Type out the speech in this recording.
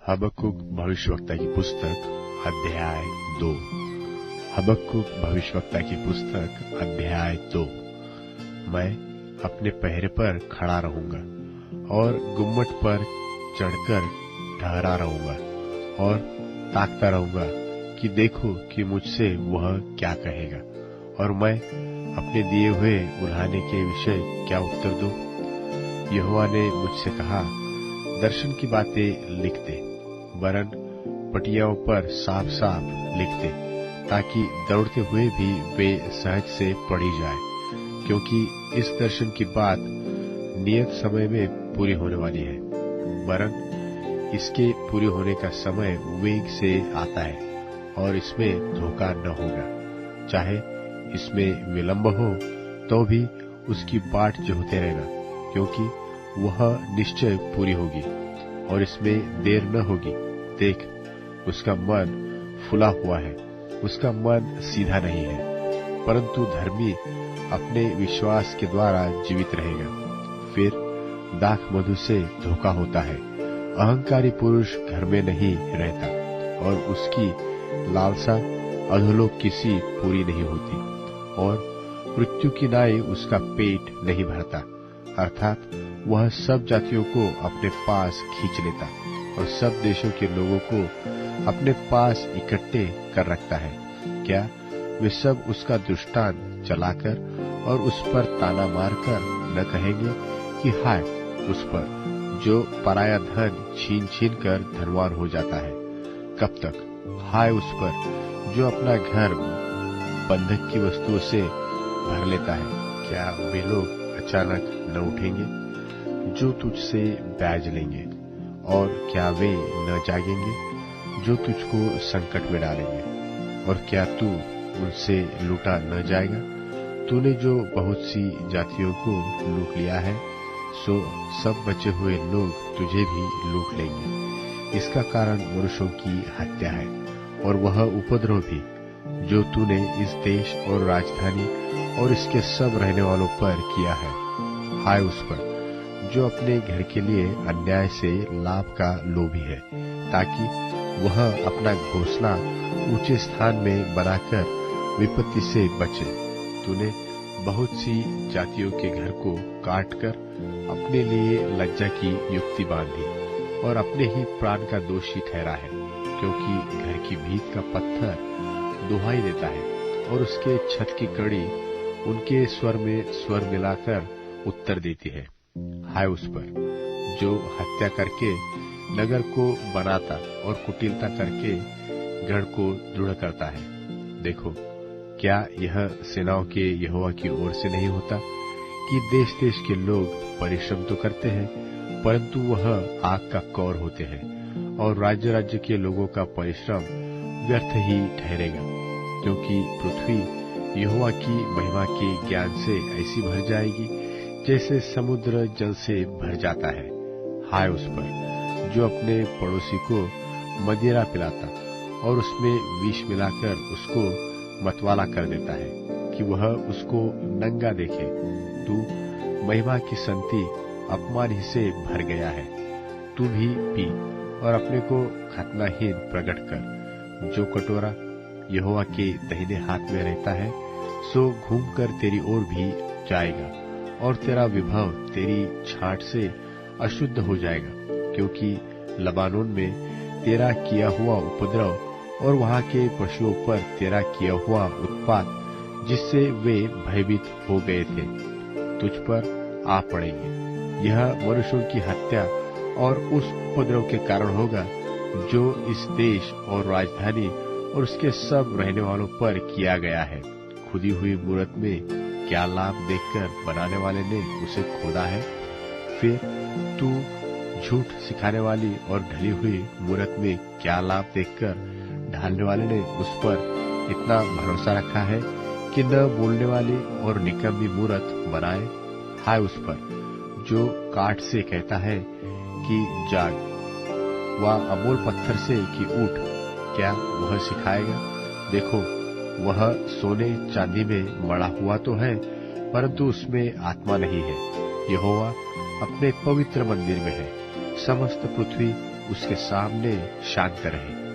हबक्कुक भविष्यवक्ता की पुस्तक अध्याय 2। हबक्कुक भविष्यवक्ता की पुस्तक अध्याय 2। मैं अपने पहरे पर खड़ा रहूंगा और गुम्मट पर चढ़कर ठहरा रहूंगा और ताकता रहूंगा कि देखो कि मुझसे वह क्या कहेगा और मैं अपने दिए हुए उल्हाने के विषय क्या उत्तर दूं। यहोवा ने मुझसे कहा, दर्शन की बातें लिख दे, वरन पटियाओं पर साफ साफ लिख दे, ताकि दौड़ते हुए भी वे सहज से पढ़ी जाए, क्योंकि इस दर्शन की बात नियत समय में पूरी होने वाली है, वरन इसके पूरे होने का समय वेग से आता है और इसमें धोखा न होगा। चाहे इसमें विलंब हो तो भी उसकी बाट जोहते रहना, क्योंकि वह निश्चय पूरी होगी और इसमें देर न होगी। देख, उसका मन फुला हुआ है, उसका मन सीधा नहीं है, परंतु धर्मी अपने विश्वास के द्वारा जीवित रहेगा। फिर दाख मधु से धोखा होता है। अहंकारी पुरुष घर में नहीं रहता और उसकी लालसा अधोलोक की सी पूरी नहीं होती, और मृत्यु की नाई उसका पेट नहीं भरता, अर्थात वह सब जातियों को अपने पास खींच लेता और सब देशों के लोगों को अपने पास इकट्ठे कर रखता है। क्या वे सब उसका दृष्टांत चलाकर और उस पर ताना मारकर न कहेंगे कि हाय उस पर जो पराया धन छीन छीन कर धनवान हो जाता है? कब तक? हाय उस पर जो अपना घर बंधक की वस्तुओं से भर लेता है। क्या वे लोग अचानक न उठेंगे जो तुझसे ब्याज लेंगे, और क्या वे न जागेंगे जो तुझको संकट में डालेंगे? और क्या तू उनसे लूटा न जाएगा? तूने जो बहुत सी जातियों को लूट लिया है, सो सब बचे हुए लोग तुझे भी लूट लेंगे। इसका कारण मनुष्यों की हत्या है, और वह उपद्रव भी जो तूने इस देश और राजधानी और इसके सब रहने वालों पर किया है। हाय उस पर जो अपने घर के लिए अन्याय से लाभ का लोभी है, ताकि वह अपना घोंसला ऊंचे स्थान में बनाकर विपत्ति से बचे। तूने बहुत सी जातियों के घर को काटकर अपने लिए लज्जा की युक्ति बांधी और अपने ही प्राण का दोषी ठहरा है, क्योंकि घर की भीत का पत्थर दुहाई देता है और उसके छत की कड़ी उनके स्वर में स्वर मिलाकर उत्तर देती है। हाय उस पर जो हत्या करके नगर को बनाता और कुटिलता करके गढ़ को दृढ़ करता है। देखो, क्या यह सेनाओं के यहोवा की ओर से नहीं होता कि देश देश के लोग परिश्रम तो करते हैं, परंतु वह आग का कौर होते हैं, और राज्य राज्य के लोगों का परिश्रम व्यर्थ ही ठहरेगा, क्योंकि पृथ्वी यहोवा की महिमा के ज्ञान से ऐसी भर जाएगी जैसे समुद्र जल से भर जाता है। हाय उस पर जो अपने पड़ोसी को मदिरा पिलाता और उसमें विष मिलाकर उसको मतवाला कर देता है कि वह उसको नंगा देखे। तू महिमा की संति अपमान ही से भर गया है। तू भी पी और अपने को खतनाहीन प्रकट कर। जो कटोरा यहोवा के दाहिने हाथ में रहता है, सो घूमकर तेरी ओर भी जाएगा, और तेरा विभव तेरी छाट से अशुद्ध हो जाएगा, क्योंकि लबानोन में तेरा किया हुआ उपद्रव और वहां के पशुओं पर तेरा किया हुआ उत्पात, जिससे वे भयभीत हो गए थे, तुझ पर आ पड़ेंगे। यह मनुष्यों की हत्या और उस उपद्रव के कारण होगा जो इस देश और राजधानी और उसके सब रहने वालों पर किया गया है। खुदी हुई मूरत में क्या लाभ देखकर बनाने वाले ने उसे खोदा है? फिर तू झूठ सिखाने वाली और ढली हुई मूरत में क्या लाभ देखकर ढालने वाले ने उस पर इतना भरोसा रखा है कि न बोलने वाली और निकम्मी मूरत बनाए? हाय उस पर जो काठ से कहता है कि जाग, व अमोल पत्थर से कि उठ, क्या वह सिखाएगा? देखो, वह सोने चांदी में मढ़ा हुआ तो है, परंतु उसमें आत्मा नहीं है। यहोवा अपने पवित्र मंदिर में है। समस्त पृथ्वी उसके सामने शांत रहे।